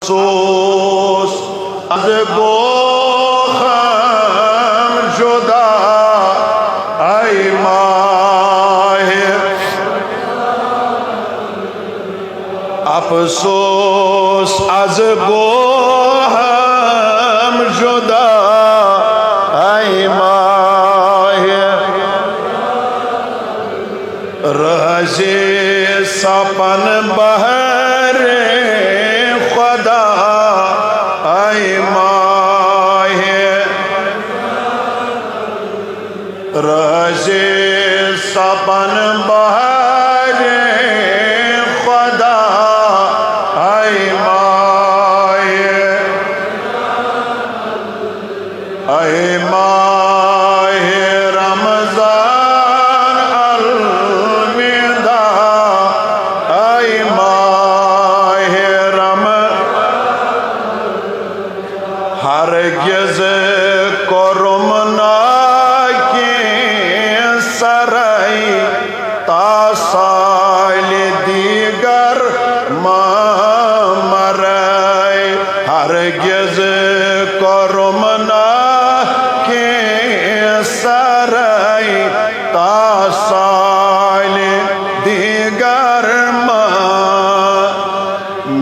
अफसोस az बोखम जुदा ay माहे अफसोस az बोखम जुदा ay माहे रज़े सपन बहरे खुदा ay माहे रज़े सपन बहरे खुदा ay माहे रमज़ान अलविदा ay माहे हरगिज़ करुम ना के सराय तासाल दीगर मराय हरगिज़ करुम ना के सराय तासाल दीगर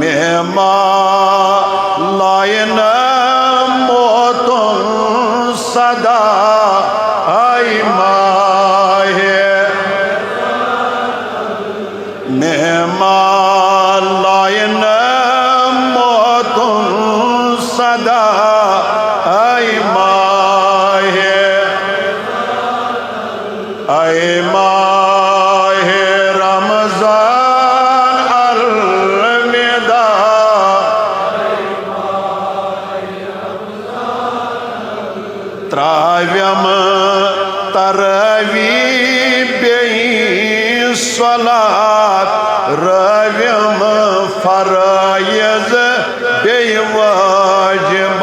मेहमा लायना सदा ay माहे मेहमालायन मौतुन सदा ay माहे रमज़ान अलविदा त्राव्यम तरवी बेई स्वलात रव्यम फरायज़ बेई वाजिबात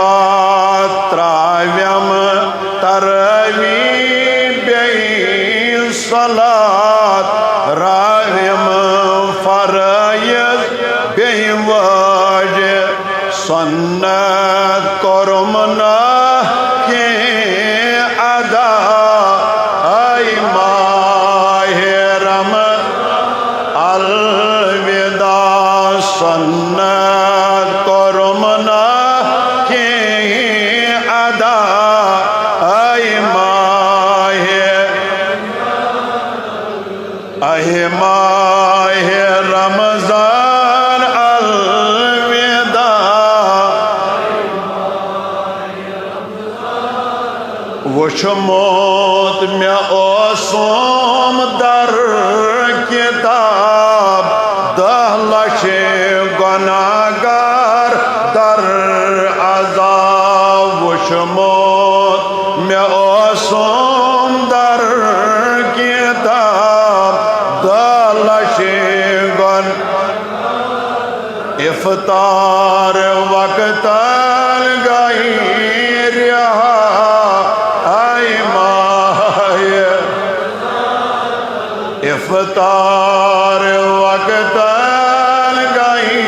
त्राव्यम तरवी बेई स्वलात रव्यम फरायज़ बेई वाजिब सुन्नत करुम ना के अदा ay माहे अलविदा सुन्नत करुम ना के अदा ay माहे रमज़ान अलविदा वुचमुत मे ओसुम दर किताब 10 लाख गुनाहगार दर अज़ाब वुचमुत मे ओसुम दर किताब 10 लाख गुन इफ्तार वक्त गई रिहा ay माहे इफ्तार वक्त गई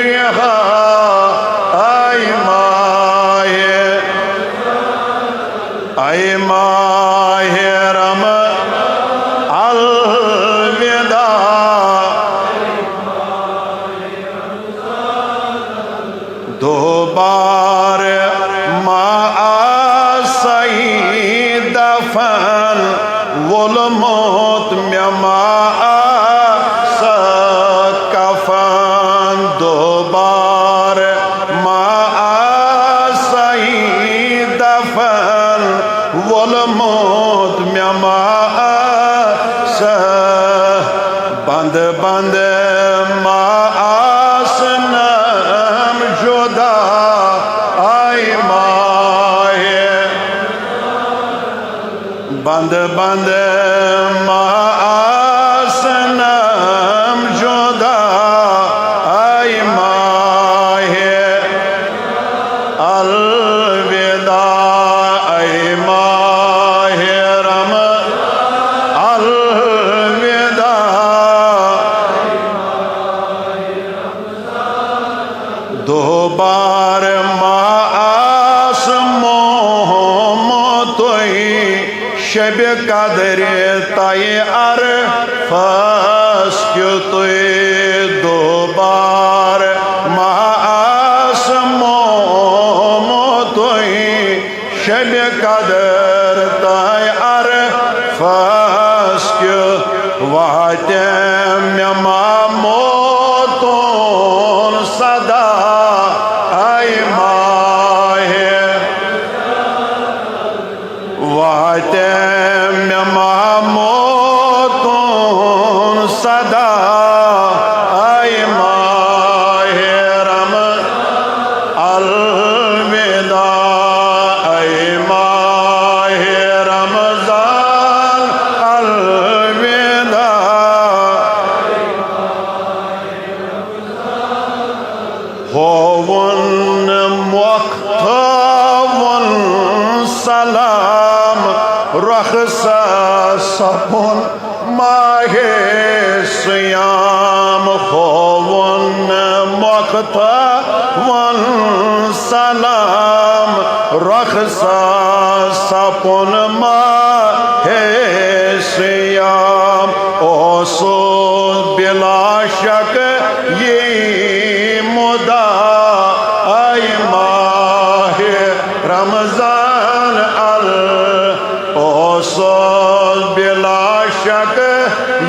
रिहा ay माहे रम अलविदा दो बार दफन वोल मौत में कफन दो बार सही दफन वोल मौत में बंद बंद मासनम जुदा ay माहे बंद बंद मासनम जुदा ay माहे अलविदा ay माहे रम अलविदा दो बार मास मोहमतोई शब कदर तय अरफास क्यों दो बार मास मोहमतोई शब कदर तय अरफास क्यों वाते मोतोन सदा आई माहे वाते मोतोन सदा आई माहे रम अलविदा आई माहे रमजान अलविदा होवन मुख्तवन सलाम रखसा सपुन माहे सियाम होवन मुख्तवन सलाम रखसा सपुन माहे सियाम ओसो बिला शक ये मुदा आई माहे रमजान अल ओसो बिला शक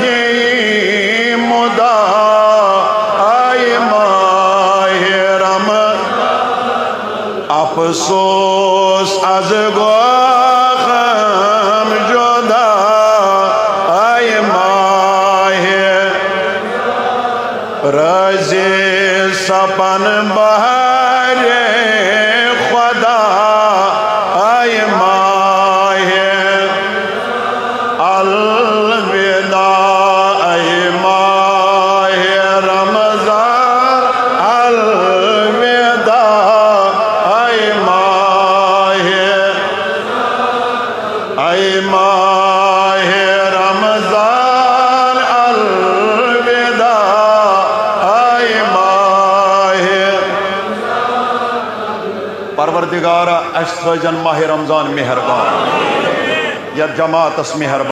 ये मुदा आई माहे रम अफसोस अज गम जोदा आई माहे रज़े सपन बहरे खुदा आई माहे अलविदा आई माहे रमजान अलविदा आई माहे रमजान अलविदा परवरदिगार अस माह रमजान मेहरबान या जमात मेहरबान।